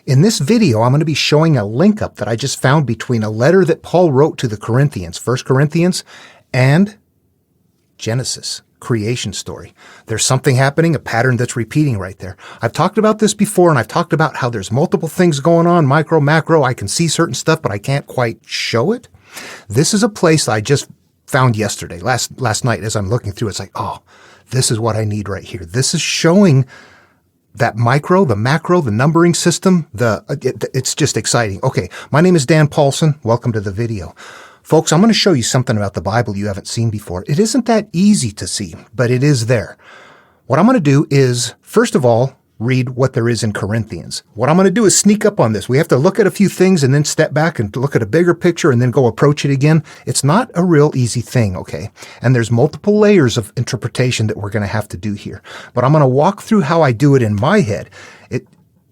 In this video, I'm going to be showing a link up that I just found between a letter that Paul wrote to the Corinthians, 1 Corinthians, and Genesis, creation story. There's something happening, a pattern that's repeating right there. I've talked about this before, and I've talked about how there's multiple things going on, micro, macro. I can see certain stuff, but I can't quite show it. This is a place I just found yesterday, last night as I'm looking through. It's like, oh, this is what I need right here. This is showing that micro, the macro, the numbering system, it's just exciting. Okay, my name is Dan Paulson. Welcome to the video. Folks, I'm going to show you something about the Bible you haven't seen before. It isn't that easy to see, but it is there. What I'm going to do is, first of all, read what there is in Corinthians. What I'm going to do is sneak up on this. We have to look at a few things and then step back and look at a bigger picture and then go approach it again. It's not a real easy thing, okay? And there's multiple layers of interpretation that we're going to have to do here. But I'm going to walk through how I do it in my head.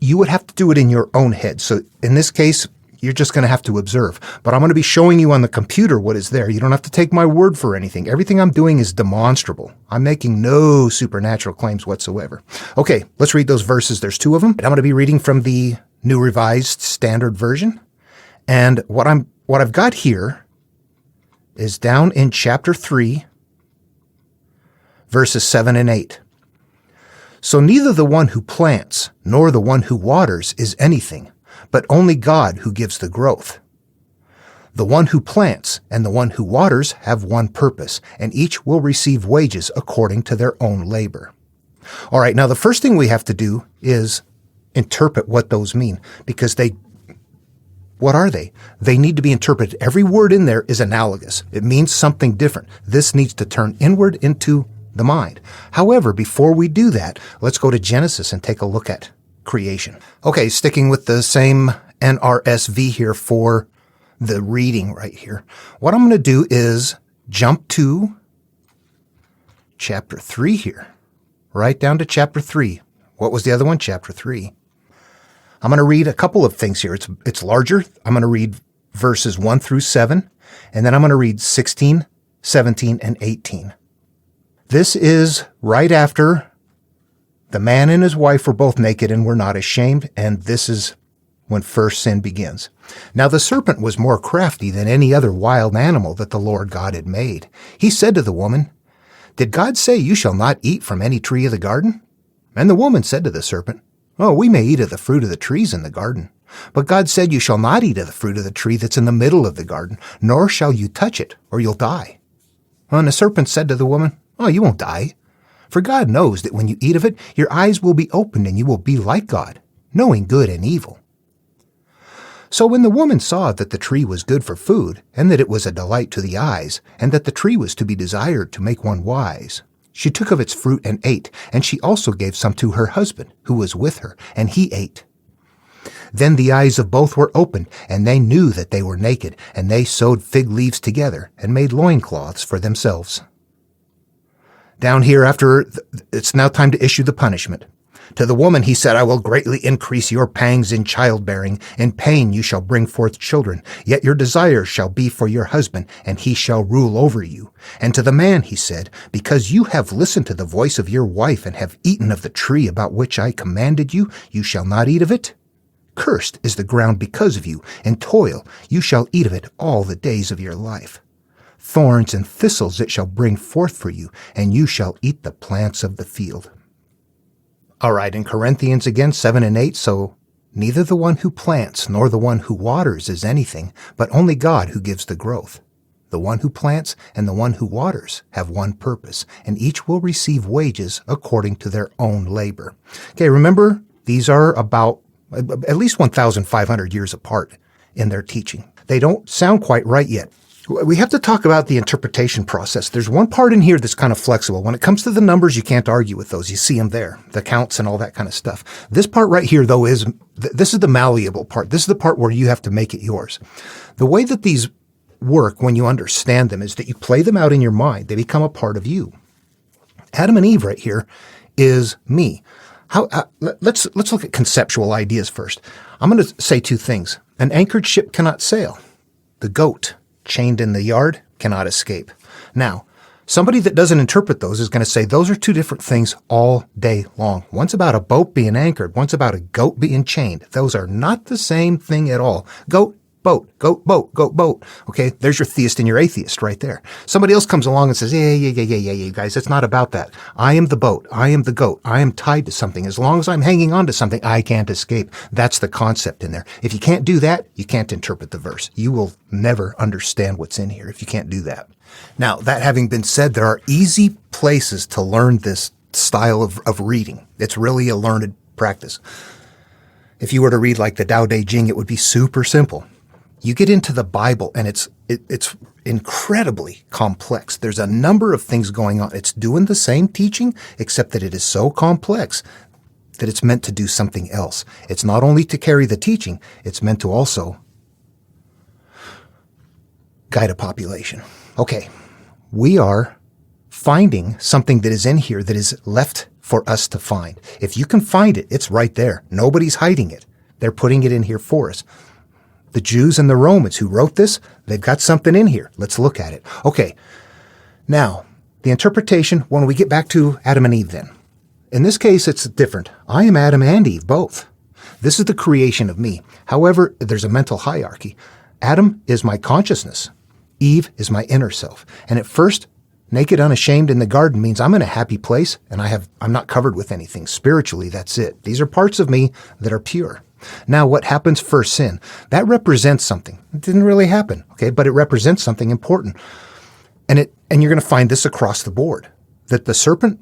You would have to do it in your own head. So in this case, you're just going to have to observe. But I'm going to be showing you on the computer what is there. You don't have to take my word for anything. Everything I'm doing is demonstrable. I'm making no supernatural claims whatsoever. Okay, let's read those verses. There's two of them. I'm going to be reading from the New Revised Standard Version. And what I've got here is down in chapter 3, verses 7 and 8. So neither the one who plants nor the one who waters is anything, but only God who gives the growth. The one who plants and the one who waters have one purpose, and each will receive wages according to their own labor. All right, now the first thing we have to do is interpret what those mean, because what are they? They need to be interpreted. Every word in there is analogous. It means something different. This needs to turn inward into the mind. However, before we do that, let's go to Genesis and take a look at creation. Okay, sticking with the same NRSV here for the reading right here. What I'm going to do is jump to chapter 3 here, right down to chapter 3. What was the other one? Chapter 3. I'm going to read a couple of things here. It's larger. I'm going to read verses 1 through 7, and then I'm going to read 16, 17, and 18. This is right after the man and his wife were both naked and were not ashamed, and this is when first sin begins. Now the serpent was more crafty than any other wild animal that the Lord God had made. He said to the woman, "Did God say you shall not eat from any tree of the garden?" And the woman said to the serpent, "Oh, we may eat of the fruit of the trees in the garden. But God said you shall not eat of the fruit of the tree that's in the middle of the garden, nor shall you touch it, or you'll die." And the serpent said to the woman, "Oh, you won't die. For God knows that when you eat of it, your eyes will be opened and you will be like God, knowing good and evil." So when the woman saw that the tree was good for food, and that it was a delight to the eyes, and that the tree was to be desired to make one wise, she took of its fruit and ate, and she also gave some to her husband, who was with her, and he ate. Then the eyes of both were opened, and they knew that they were naked, and they sewed fig leaves together, and made loincloths for themselves. Down here, after it's now time to issue the punishment. To the woman he said, "I will greatly increase your pangs in childbearing. In pain you shall bring forth children. Yet your desire shall be for your husband, and he shall rule over you." And to the man he said, "Because you have listened to the voice of your wife, and have eaten of the tree about which I commanded you, you shall not eat of it. Cursed is the ground because of you. In toil you shall eat of it all the days of your life. Thorns and thistles it shall bring forth for you, and you shall eat the plants of the field." All right, in Corinthians again, 7 and 8, so neither the one who plants nor the one who waters is anything, but only God who gives the growth. The one who plants and the one who waters have one purpose, and each will receive wages according to their own labor. Okay, remember, these are about at least 1,500 years apart in their teaching. They don't sound quite right yet. We have to talk about the interpretation process. There's one part in here that's kind of flexible. When it comes to the numbers, you can't argue with those. You see them there, the counts and all that kind of stuff. This part right here, though, this is the malleable part. This is the part where you have to make it yours. The way that these work when you understand them is that you play them out in your mind. They become a part of you. Adam and Eve right here is me. Let's look at conceptual ideas first. I'm going to say two things. An anchored ship cannot sail. The goat chained in the yard cannot escape. Now, Somebody that doesn't interpret those is going to say those are two different things all day long. One's about a boat being anchored. One's about a goat being chained. Those are not the same thing at all. Goat, boat, goat, boat, goat, boat. Okay, there's your theist and your atheist right there. Somebody else comes along and says, yeah, guys, it's not about that. I am the boat. I am the goat. I am tied to something. As long as I'm hanging on to something, I can't escape. That's the concept in there. If you can't do that, you can't interpret the verse. You will never understand what's in here if you can't do that. Now, that having been said, there are easy places to learn this style of reading. It's really a learned practice. If you were to read like the Tao Te Ching, it would be super simple. You get into the Bible and it's incredibly complex. There's a number of things going on. It's doing the same teaching, except that it is so complex that it's meant to do something else. It's not only to carry the teaching, it's meant to also guide a population. Okay, we are finding something that is in here that is left for us to find. If you can find it, it's right there. Nobody's hiding it. They're putting it in here for us. The Jews and the Romans who wrote this, they've got something in here. Let's look at it. Okay, now, the interpretation, when we get back to Adam and Eve then. In this case, it's different. I am Adam and Eve, both. This is the creation of me. However, there's a mental hierarchy. Adam is my consciousness. Eve is my inner self. And at first, naked, unashamed in the garden means I'm in a happy place and I'm not covered with anything. Spiritually, that's it. These are parts of me that are pure. Now, what happens first sin? That represents something. It didn't really happen, okay? But it represents something important. And you're going to find this across the board, that the serpent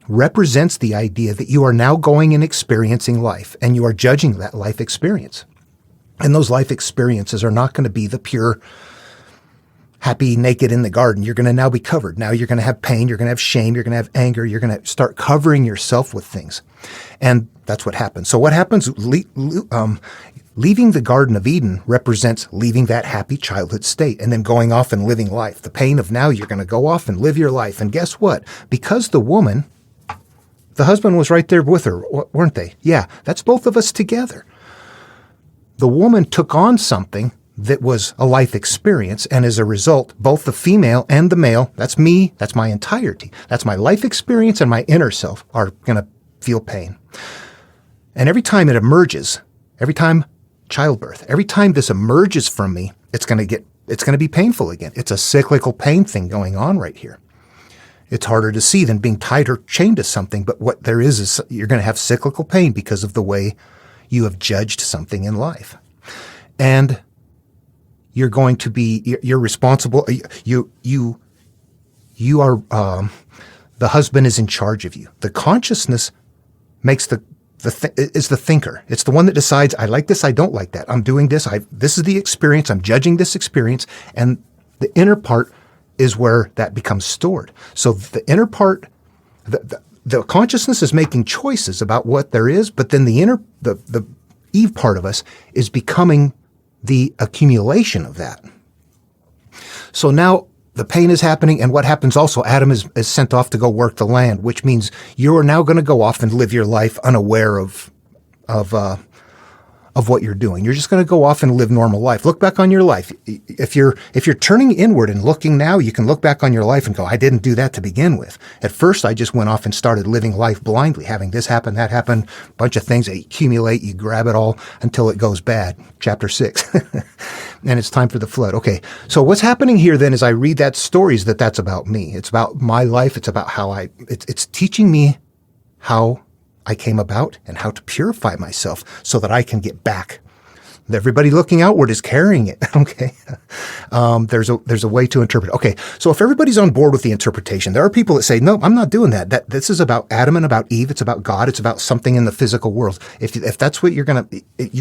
represents the idea that you are now going and experiencing life, and you are judging that life experience. And those life experiences are not going to be the pure, happy, naked in the garden. You're going to now be covered. Now you're going to have pain. You're going to have shame. You're going to have anger. You're going to start covering yourself with things. And that's what happens. So what happens, leaving the Garden of Eden represents leaving that happy childhood state and then going off and living life. The pain of now you're going to go off and live your life. And guess what? Because the woman, the husband was right there with her, weren't they? Yeah, that's both of us together. The woman took on something that was a life experience, and as a result, both the female and the male, that's me, that's my entirety, that's my life experience and my inner self, are going to feel pain. And every time it emerges, every time childbirth, every time this emerges from me, it's going to be painful again. It's a cyclical pain thing going on right here. It's harder to see than being tied or chained to something, but what there is you're going to have cyclical pain because of the way you have judged something in life. And you're going to be, you're responsible. You are, the husband is in charge of you. The consciousness makes is the thinker. It's the one that decides, I like this, I don't like that. I'm doing this. This is the experience. I'm judging this experience. And the inner part is where that becomes stored. So the inner part, the consciousness is making choices about what there is, but then the Eve part of us is becoming the accumulation of that. So now the pain is happening, and what happens also, Adam is sent off to go work the land, which means you are now going to go off and live your life unaware of what you're doing. You're just going to go off and live normal life. Look back on your life. If you're turning inward and looking now, you can look back on your life and go, I didn't do that to begin with. At first, I just went off and started living life blindly, having this happen, that happen, a bunch of things. They accumulate, you grab it all until it goes bad. Chapter 6. And it's time for the flood. Okay, so what's happening here then as I read that story is that's about me. It's about my life. It's about how it's teaching me how I came about and how to purify myself so that I can get back. Everybody looking outward is carrying it. Okay. There's a way to interpret. Okay. So if everybody's on board with the interpretation, there are people that say, no, I'm not doing that. This is about Adam and about Eve. It's about God. It's about something in the physical world. If that's what you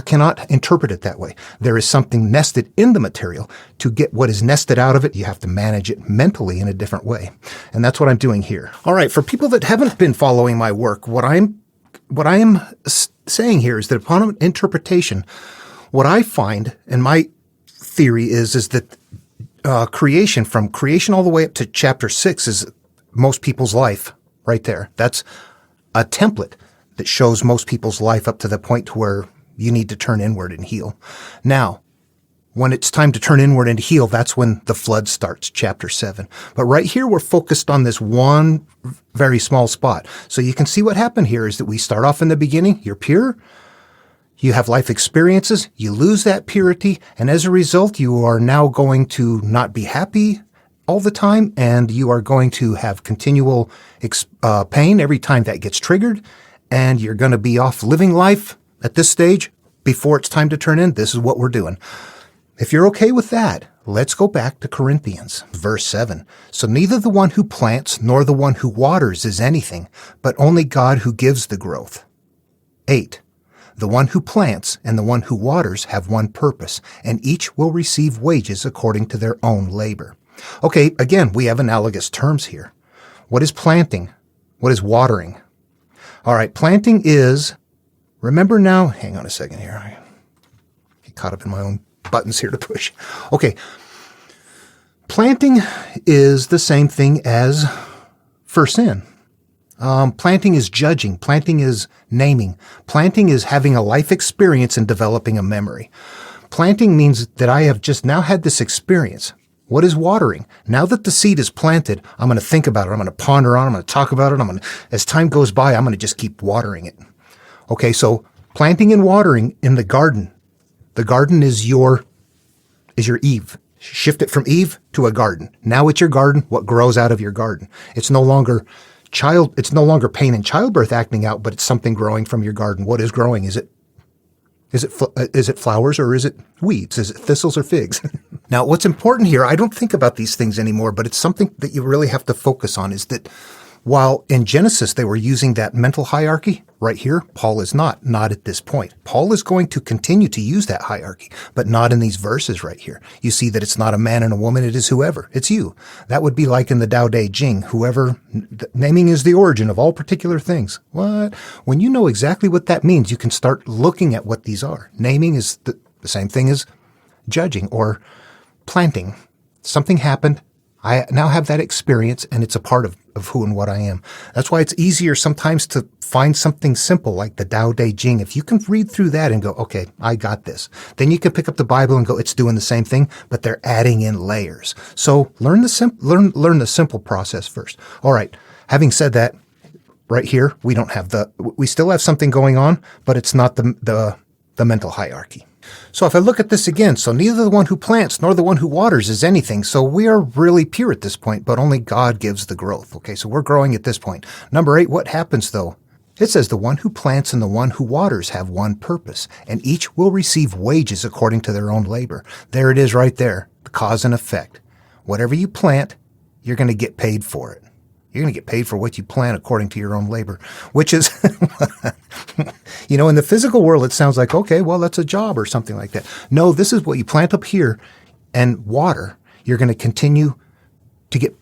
cannot interpret it that way. There is something nested in the material. To get what is nested out of it, you have to manage it mentally in a different way. And that's what I'm doing here. All right. For people that haven't been following my work, what I am saying here is that upon interpretation, what I find, and my theory is that creation, from creation all the way up to chapter 6, is most people's life right there. That's a template that shows most people's life up to the point to where you need to turn inward and heal. Now, when it's time to turn inward and heal, that's when the flood starts, chapter 7. But right here, we're focused on this one very small spot. So you can see what happened here is that we start off in the beginning, you're pure, you have life experiences, you lose that purity, and as a result, you are now going to not be happy all the time, and you are going to have continual pain every time that gets triggered, and you're going to be off living life at this stage before it's time to turn in. This is what we're doing. If you're okay with that, let's go back to Corinthians, verse 7. So neither the one who plants nor the one who waters is anything, but only God who gives the growth. 8. The one who plants and the one who waters have one purpose, and each will receive wages according to their own labor. Okay, again, we have analogous terms here. What is planting? What is watering? All right, planting is, remember now, hang on a second here. I get caught up in my own buttons here to push. Okay, planting is the same thing as for sin. Planting is judging. Planting is naming. Planting is having a life experience and developing a memory. Planting means that I have just now had this experience. What is watering? Now that the seed is planted, I'm going to think about it. I'm going to ponder on it. I'm going to talk about it. As time goes by, I'm going to just keep watering it. Okay, so planting and watering in the garden. The garden is your Eve. Shift it from Eve to a garden. Now it's your garden. What grows out of your garden? It's no longer pain in childbirth acting out, but it's something growing from your garden. What is growing? Is it flowers or is it weeds? Is it thistles or figs? Now, what's important here, I don't think about these things anymore, but it's something that you really have to focus on, is that while in Genesis they were using that mental hierarchy, right here, Paul is not at this point. Paul is going to continue to use that hierarchy, but not in these verses right here. You see that it's not a man and a woman, it is whoever. It's you. That would be like in the Tao Te Ching, whoever, naming is the origin of all particular things. What? When you know exactly what that means, you can start looking at what these are. Naming is the same thing as judging or planting. Something happened. I now have that experience, and it's a part of who and what I am. That's why it's easier sometimes to find something simple like the Tao Te Ching. If you can read through that and go, okay, I got this. Then you can pick up the Bible and go, it's doing the same thing, but they're adding in layers. So learn the simple process first. All right. Having said that, right here, we still have something going on, but it's not the mental hierarchy. So if I look at this again, so neither the one who plants nor the one who waters is anything. So we are really pure at this point, but only God gives the growth. Okay, so we're growing at this point. Number 8, what happens though? It says the one who plants and the one who waters have one purpose, and each will receive wages according to their own labor. There it is right there, the cause and effect. Whatever you plant, you're going to get paid for it. You're going to get paid for what you plant according to your own labor, which is, in the physical world, it sounds like, okay, well, that's a job or something like that. No, this is what you plant up here and water. You're going to continue to get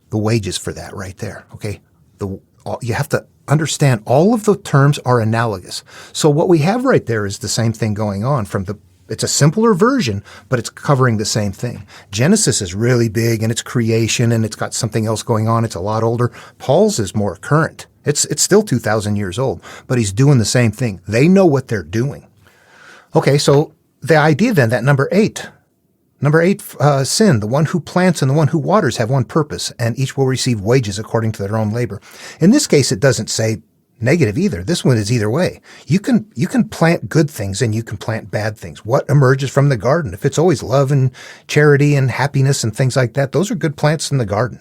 the wages for that right there. Okay. You have to understand all of the terms are analogous. So what we have right there is the same thing going on it's a simpler version, but it's covering the same thing. Genesis is really big and it's creation and it's got something else going on. It's a lot older. Paul's is more current. It's still 2,000 years old, but he's doing the same thing. They know what they're doing. Okay, so the idea then that number 8, sin, the one who plants and the one who waters have one purpose, and each will receive wages according to their own labor. In this case, it doesn't say negative either. This one is either way. You can plant good things and you can plant bad things. What emerges from the garden? If it's always love and charity and happiness and things like that, those are good plants in the garden.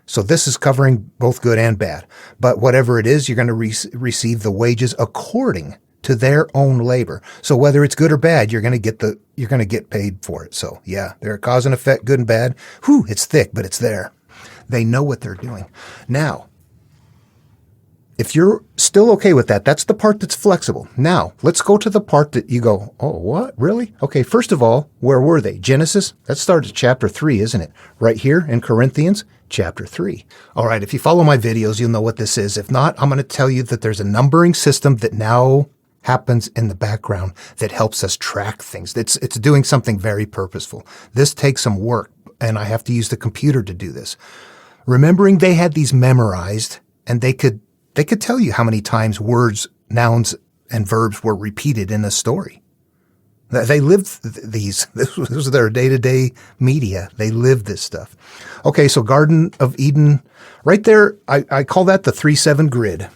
So this is covering both good and bad. But whatever it is, you're going to receive the wages according to their own labor. So whether it's good or bad, you're going to get paid for it. So yeah, they're a cause and effect, good and bad. It's thick, but it's there. They know what they're doing. Now, if you're still okay with that, that's the part that's flexible. Now, let's go to the part that you go, oh, what? Really? Okay, first of all, where were they? Genesis? That starts at chapter 3, isn't it? Right here in Corinthians, chapter 3. All right, if you follow my videos, you'll know what this is. If not, I'm going to tell you that there's a numbering system that now happens in the background that helps us track things. It's doing something very purposeful. This takes some work, and I have to use the computer to do this. Remembering they had these memorized, and they could tell you how many times words, nouns, and verbs were repeated in a story. They lived these. This was their day-to-day media. They lived this stuff. Okay, so Garden of Eden, right there, I call that the 3-7 grid.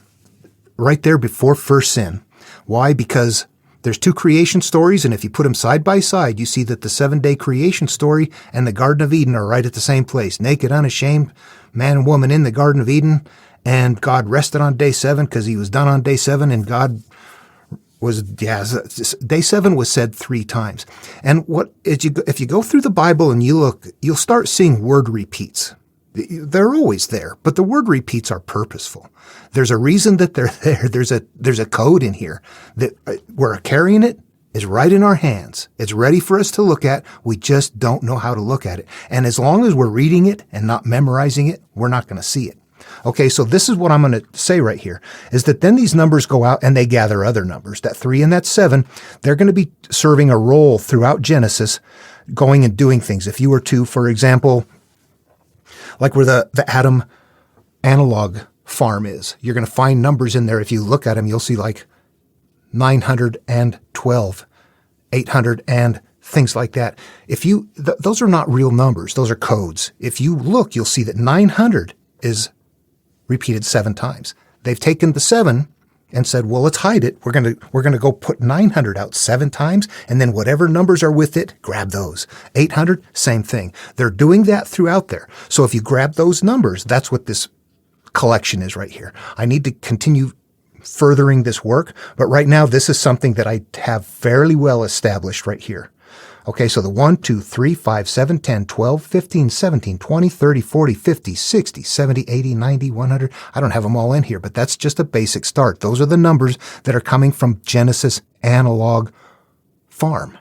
Right there before first sin. Why? Because there's two creation stories, and if you put them side by side, you see that the 7-day creation story and the Garden of Eden are right at the same place. Naked, unashamed, man and woman in the Garden of Eden, and God rested on day 7 because he was done on day 7, and God was, day 7 was said 3 times. And if you go through the Bible and you look, you'll start seeing word repeats. They're always there, but the word repeats are purposeful. There's a reason that they're there. There's a code in here that we're carrying it. Is right in our hands. It's ready for us to look at. We just don't know how to look at it. And as long as we're reading it and not memorizing it, we're not going to see it. Okay, so this is what I'm going to say right here, is that then these numbers go out and they gather other numbers. That 3 and that 7, they're going to be serving a role throughout Genesis, going and doing things. If you were to, for example, like where the atom analog farm is, you're going to find numbers in there. If you look at them, you'll see like 912, 800, and things like that. Those are not real numbers. Those are codes. If you look, you'll see that 900 is repeated 7 times. They've taken the 7 and said, well, let's hide it. We're going to go put 900 out 7 times, and then whatever numbers are with it, grab those. 800, same thing. They're doing that throughout there. So if you grab those numbers, that's what this collection is right here. I need to continue furthering this work, but right now this is something that I have fairly well established right here. Okay, so the 1, 2, 3, 5, 7, 10, 12, 15, 17, 20, 30, 40, 50, 60, 70, 80, 90, 100. I don't have them all in here, but that's just a basic start. Those are the numbers that are coming from Genesis analog farm.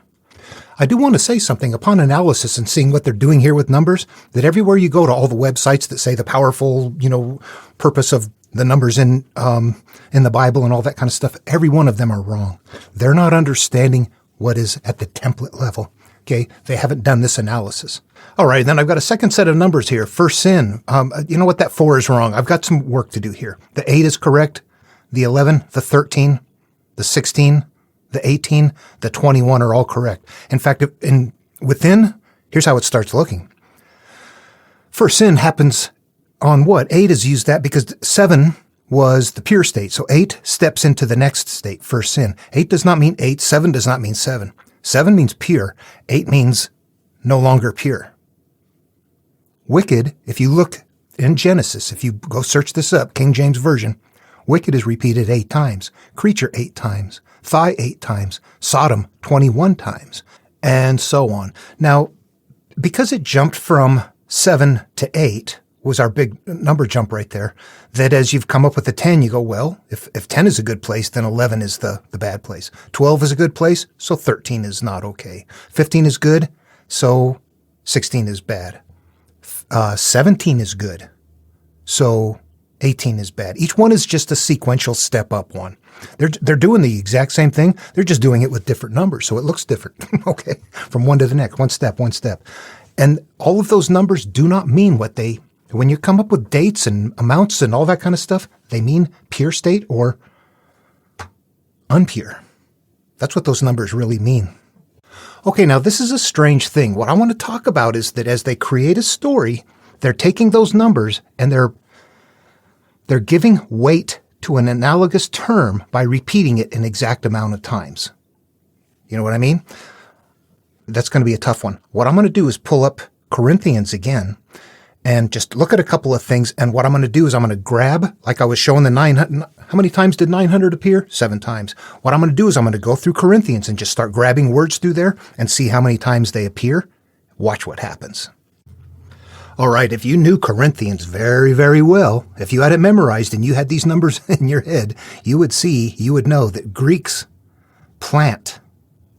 I do want to say something upon analysis and seeing what they're doing here with numbers, that everywhere you go to all the websites that say the powerful, purpose of the numbers in the Bible and all that kind of stuff, every one of them are wrong. They're not understanding what is at the template level. Okay, they haven't done this analysis. All right, then I've got a second set of numbers here. First sin. You know what? That 4 is wrong. I've got some work to do here. The 8 is correct. The 11, the 13, the 16, the 18, the 21 are all correct. In fact, here's how it starts looking. First sin happens on what? 8 is used that because 7 was the pure state. So 8 steps into the next state, first sin. 8 does not mean 8. 7 does not mean 7. 7 means pure. 8 means no longer pure. Wicked, if you look in Genesis, if you go search this up, King James Version, wicked is repeated 8 times. Creature 8 times. Thigh 8 times. Sodom 21 times. And so on. Now, because it jumped from 7 to 8, was our big number jump right there, that as you've come up with a 10, you go, well, if 10 is a good place, then 11 is the bad place. 12 is a good place, so 13 is not okay. 15 is good, so 16 is bad. 17 is good, so 18 is bad. Each one is just a sequential step up one. They're doing the exact same thing. They're just doing it with different numbers, so it looks different, okay, from one to the next, one step. And all of those numbers do not mean what when you come up with dates and amounts and all that kind of stuff, they mean pure state or unpure. That's what those numbers really mean. Okay, now this is a strange thing. What I want to talk about is that as they create a story, they're taking those numbers and they're giving weight to an analogous term by repeating it an exact amount of times. You know what I mean? That's going to be a tough one. What I'm going to do is pull up Corinthians again and just look at a couple of things. And what I'm going to do is I'm going to grab, like I was showing the 900. How many times did 900 appear? 7 times. What I'm going to do is I'm going to go through Corinthians and just start grabbing words through there and see how many times they appear. Watch what happens. All right, if you knew Corinthians very, very well, if you had it memorized and you had these numbers in your head, you would know that Greeks plant,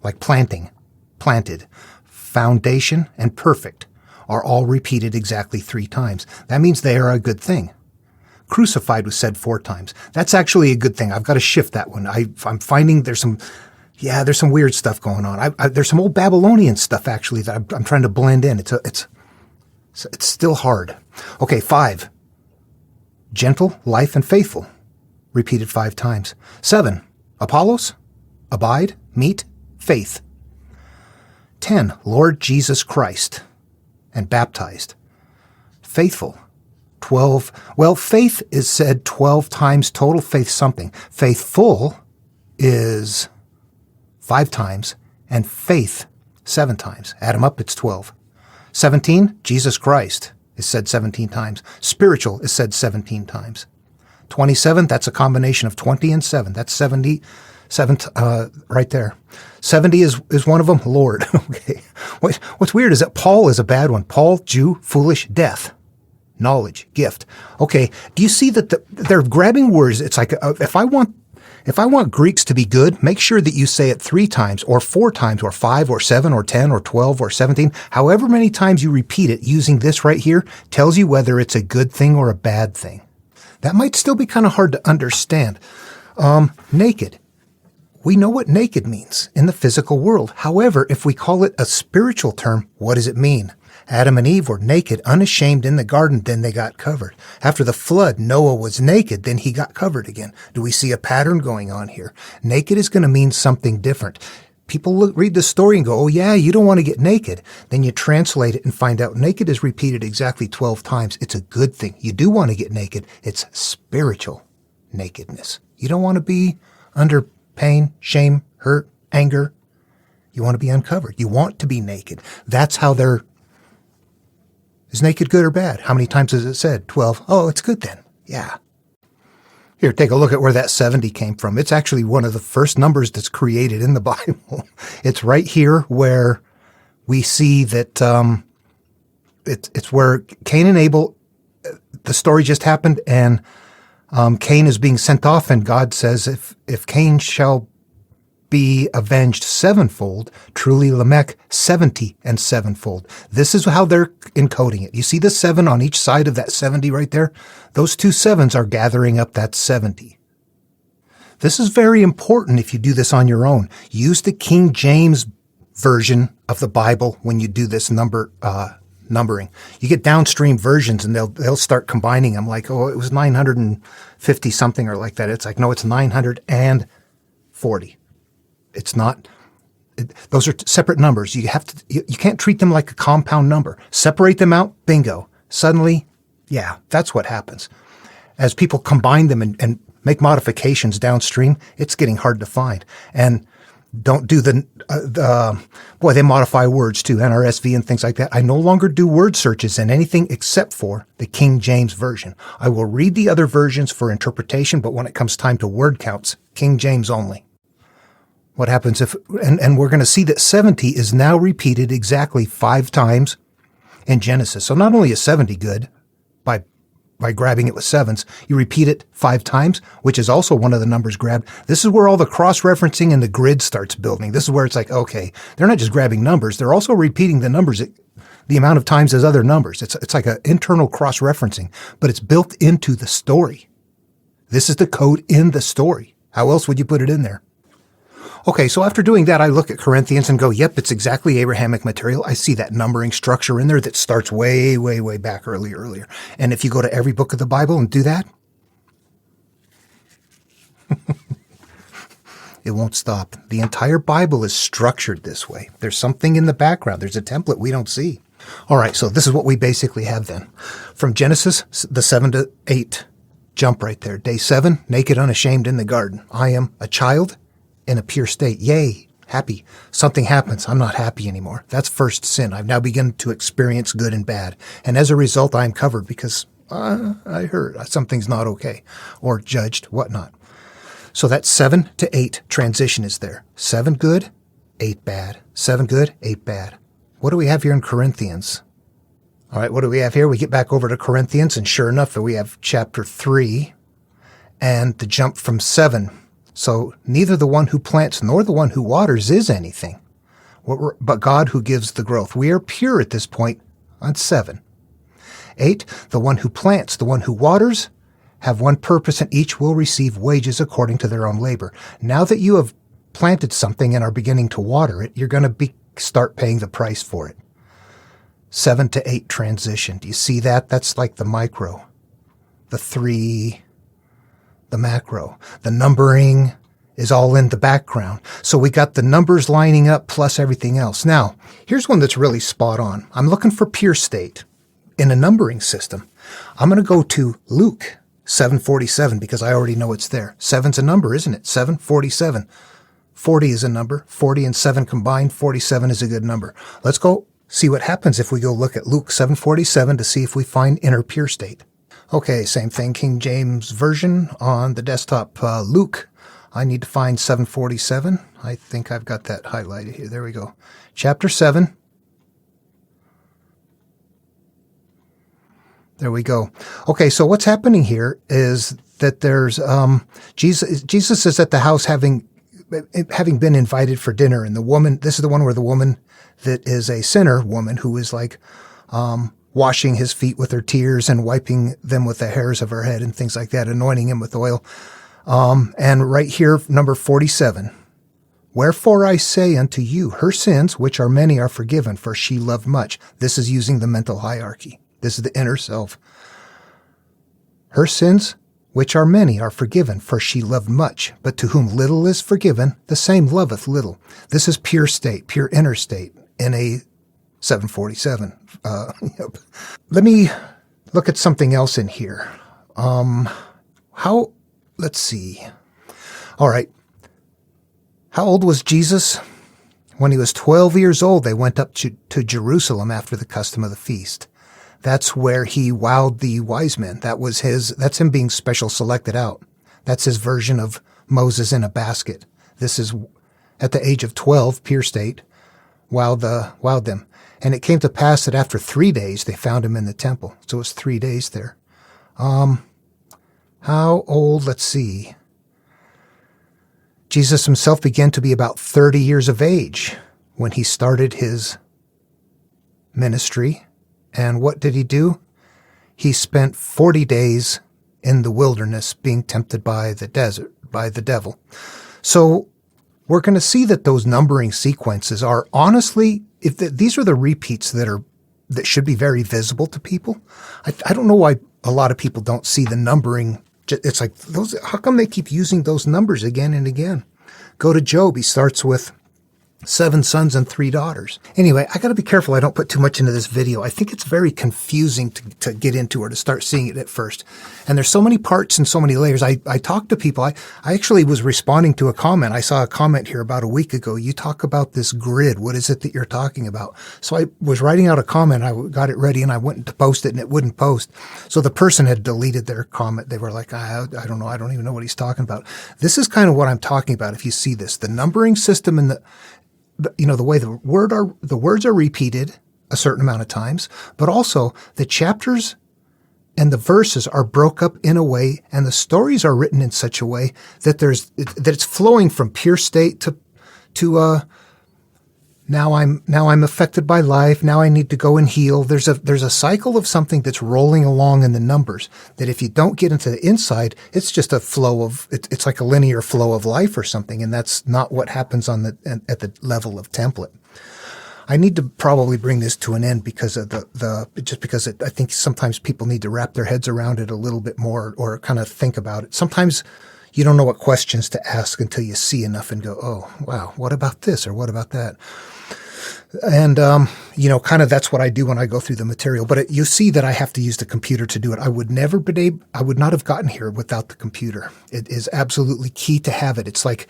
like planting, planted, foundation, and perfect are all repeated exactly 3 times. That means they are a good thing. Crucified was said 4 times. That's actually a good thing. I've got to shift that one. I'm finding there's some weird stuff going on. There's some old Babylonian stuff actually that I'm trying to blend in. It's still hard. Okay, 5. Gentle, life, and faithful. Repeated 5 times. 7. Apollos, abide, meet, faith. 10, Lord Jesus Christ, and baptized. Faithful, 12. Well, faith is said 12 times total. Faith something. Faithful is 5 times, and faith 7 times. Add them up, it's 12. 17, Jesus Christ is said 17 times. Spiritual is said 17 times. 27, that's a combination of 20 and 7. That's 70, right there. 70 is one of them, Lord. Okay. What's weird is that Paul is a bad one. Paul, Jew, foolish, death, knowledge, gift. Okay, do you see that they're grabbing words? It's like if I want Greeks to be good, make sure that you say it 3 times or 4 times or 5 or 7 or 10 or 12 or 17. However many times you repeat it using this right here tells you whether it's a good thing or a bad thing. That might still be kind of hard to understand. Naked. We know what naked means in the physical world. However, if we call it a spiritual term, what does it mean? Adam and Eve were naked, unashamed in the garden, then they got covered. After the flood, Noah was naked, then he got covered again. Do we see a pattern going on here? Naked is going to mean something different. People read the story and go, oh yeah, you don't want to get naked. Then you translate it and find out naked is repeated exactly 12 times. It's a good thing. You do want to get naked. It's spiritual nakedness. You don't want to be under pain, shame, hurt, anger. You want to be uncovered. You want to be naked. That's how is naked good or bad? How many times has it said? 12. Oh, it's good then. Yeah. Here, take a look at where that 70 came from. It's actually one of the first numbers that's created in the Bible. It's right here where we see that it's where Cain and Abel, the story just happened, and Cain is being sent off, and God says, if Cain shall be avenged 7-fold, truly Lamech 70 and 7-fold. This is how they're encoding it. You see the 7 on each side of that 70 right there? Those 2 7s are gathering up that 70. This is very important if you do this on your own. Use the King James version of the Bible when you do this numbering. You get downstream versions and they'll start combining them like, oh, it was 950 something or like that. It's like, no, it's 940. It's not. Those are separate numbers. You can't treat them like a compound number. Separate them out, bingo. Suddenly, yeah, that's what happens. As people combine them and make modifications downstream, it's getting hard to find. And don't do they modify words too, NRSV and things like that. I no longer do word searches in anything except for the King James Version. I will read the other versions for interpretation, but when it comes time to word counts, King James only. What happens and we're going to see that 70 is now repeated exactly 5 times in Genesis. So not only is 70 good by grabbing it with 7s, you repeat it 5 times, which is also one of the numbers grabbed. This is where all the cross-referencing and the grid starts building. This is where it's like, okay, they're not just grabbing numbers, they're also repeating the numbers the amount of times as other numbers. It's like an internal cross-referencing, but it's built into the story. This is the code in the story. How else would you put it in there? Okay, so after doing that, I look at Corinthians and go, yep, it's exactly Abrahamic material. I see that numbering structure in there that starts way, way, way back earlier. And if you go to every book of the Bible and do that, it won't stop. The entire Bible is structured this way. There's something in the background. There's a template we don't see. All right, so this is what we basically have then. From Genesis, the 7 to 8, jump right there. Day 7, naked, unashamed in the garden. I am a child in a pure state. Yay, happy. Something happens. I'm not happy anymore. That's first sin. I've now begun to experience good and bad. And as a result, I'm covered because I heard something's not okay or judged, whatnot. So that 7 to 8 transition is there. 7 good, 8 bad. 7 good, 8 bad. What do we have here in Corinthians? All right, what do we have here? We get back over to Corinthians, and sure enough, we have chapter 3 and the jump from 7. So neither the one who plants nor the one who waters is anything, but God who gives the growth. We are pure at this point on 7. 8, the one who plants, the one who waters, have one purpose, and each will receive wages according to their own labor. Now that you have planted something and are beginning to water it, you're going to start paying the price for it. 7 to 8 transition. Do you see that? That's like the micro. The 3... the macro. The numbering is all in the background. So we got the numbers lining up plus everything else. Now, here's one that's really spot on. I'm looking for pure state in a numbering system. I'm going to go to Luke 7:47 because I already know it's there. 7's a number, isn't it? 7:47. 40 is a number. 40 and 7 combined, 47 is a good number. Let's go see what happens if we go look at Luke 7:47 to see if we find inner pure state. Okay, same thing, King James Version on the desktop. Luke, I need to find 7:47. I think I've got that highlighted here. There we go. Chapter 7. There we go. Okay, so what's happening here is that there's Jesus is at the house having been invited for dinner, and the woman, this is the one where the woman that is a sinner woman who is like washing his feet with her tears and wiping them with the hairs of her head and things like that, anointing him with oil. And right here, number 47. Wherefore I say unto you, her sins, which are many, are forgiven, for she loved much. This is using the mental hierarchy. This is the inner self. Her sins, which are many, are forgiven, for she loved much. But to whom little is forgiven, the same loveth little. This is pure state, pure inner state, in a 747. Yep. Let me look at something else in here. Let's see. All right. How old was Jesus? When he was 12 years old, they went up to Jerusalem after the custom of the feast. That's where he wowed the wise men. That's him being special selected out. That's his version of Moses in a basket. This is at the age of 12, pure state, wowed them. And it came to pass that after 3 days, they found him in the temple. So it was 3 days there. How old? Let's see. Jesus himself began to be about 30 years of age when he started his ministry. And what did he do? He spent 40 days in the wilderness being tempted by the devil. So we're going to see that those numbering sequences are honestly, these are the repeats that should be very visible to people. I don't know why a lot of people don't see the numbering. It's like, how come they keep using those numbers again and again? Go to Job. He starts with 7 sons and 3 daughters. Anyway, I got to be careful I don't put too much into this video. I think it's very confusing to get into or to start seeing it at first. And there's so many parts and so many layers. I talk to people. I actually was responding to a comment. I saw a comment here about a week ago. You talk about this grid. What is it that you're talking about? So I was writing out a comment. I got it ready and I went to post it and it wouldn't post. So the person had deleted their comment. They were like, I don't know. I don't even know what he's talking about. This is kind of what I'm talking about. If you see this, the numbering system and the way the words are repeated a certain amount of times, but also the chapters and the verses are broke up in a way, and the stories are written in such a way that it's flowing from pure state to now I'm affected by life. Now I need to go and heal. There's a cycle of something that's rolling along in the numbers that if you don't get into the inside, it's just a flow of, it's like a linear flow of life or something. And that's not what happens at the level of template. I need to probably bring this to an end because of I think sometimes people need to wrap their heads around it a little bit more or kind of think about it. Sometimes you don't know what questions to ask until you see enough and go, oh, wow, what about this or what about that? And, kind of that's what I do when I go through the material. But you see that I have to use the computer to do it. I would not have gotten here without the computer. It is absolutely key to have it. It's like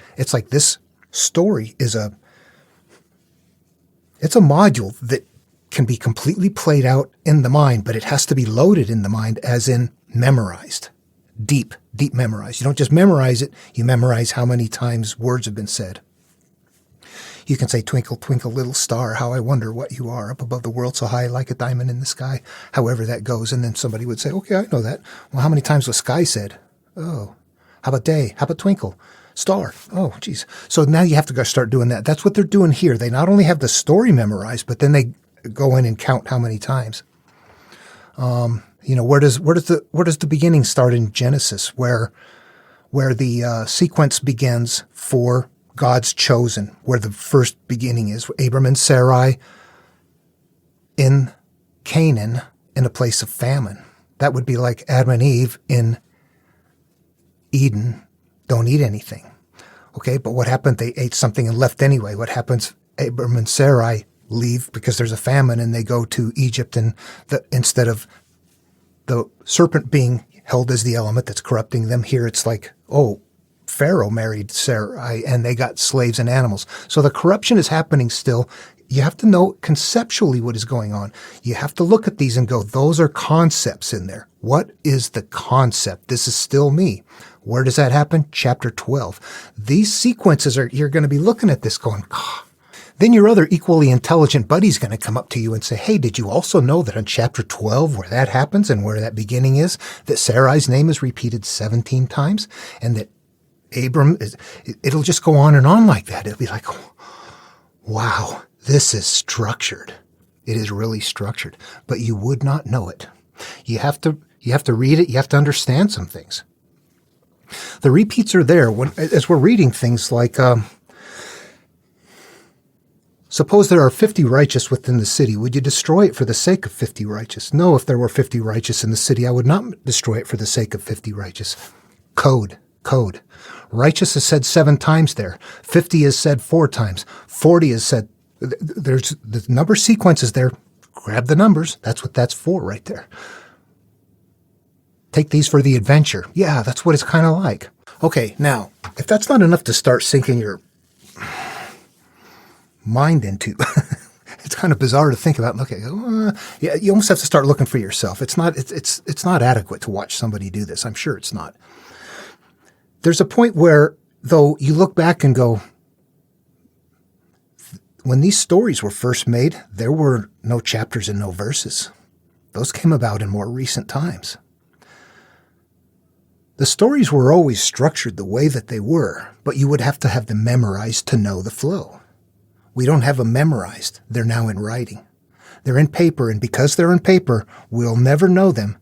this story it's a module that can be completely played out in the mind, but it has to be loaded in the mind as in memorized. Deep memorized. You don't just memorize it, you memorize how many times words have been said. You can say, twinkle, twinkle, little star, how I wonder what you are, up above the world so high like a diamond in the sky, however that goes. And then somebody would say, okay, I know that. Well, how many times was sky said? Oh, how about day? How about twinkle? Star. Oh, geez. So now you have to go start doing that. That's what they're doing here. They not only have the story memorized, but then they go in and count how many times. Where does the beginning start in Genesis, where the sequence begins for God's chosen, where the first beginning is Abram and Sarai in Canaan in a place of famine. That would be like Adam and Eve in Eden. Don't eat anything. Okay, but what happened? They ate something and left anyway. What happens? Abram and Sarai leave because there's a famine, and they go to Egypt, and instead of the serpent being held as the element that's corrupting them, here it's like, oh, Pharaoh married Sarai, and they got slaves and animals. So the corruption is happening still. You have to know conceptually what is going on. You have to look at these and go, those are concepts in there. What is the concept? This is still me. Where does that happen? Chapter 12. These sequences you're going to be looking at this going, God. Then your other equally intelligent buddy's going to come up to you and say, hey, did you also know that in chapter 12, where that happens and where that beginning is, that Sarai's name is repeated 17 times, and that Abram it'll just go on and on like that. It'll be like, oh, wow, this is structured. It is really structured, but you would not know it. You have to read it. You have to understand some things. The repeats are there as we're reading things like, suppose there are 50 righteous within the city. Would you destroy it for the sake of 50 righteous? No, if there were 50 righteous in the city, I would not destroy it for the sake of 50 righteous. Code. Righteous is said 7 times there. 50 is said 4 times. 40 is said. There's the number sequences there. Grab the numbers. That's what that's for right there. Take these for the adventure. Yeah, that's what it's kind of like. Okay, now, if that's not enough to start sinking your mind into, it's kind of bizarre to think about and look at. Yeah, you almost have to start looking for yourself. It's not adequate to watch somebody do this. I'm sure it's not. There's a point where, though, you look back and go, when these stories were first made, there were no chapters and no verses. Those came about in more recent times. The stories were always structured the way that they were, but you would have to have them memorized to know the flow. We don't have them memorized. They're now in writing. They're in paper, and because they're in paper, we'll never know them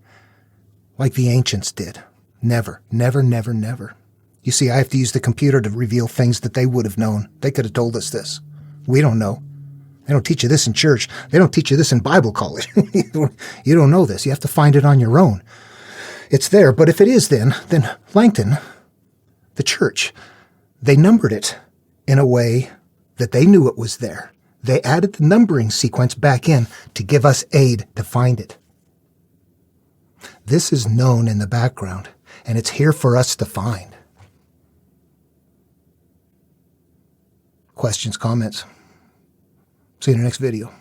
like the ancients did. Never, never, never, never. You see, I have to use the computer to reveal things that they would have known. They could have told us this. We don't know. They don't teach you this in church. They don't teach you this in Bible college. You don't know this. You have to find it on your own. It's there, but if it is then Langton, the church, they numbered it in a way that they knew it was there. They added the numbering sequence back in to give us aid to find it. This is known in the background, and it's here for us to find. Questions, comments? See you in the next video.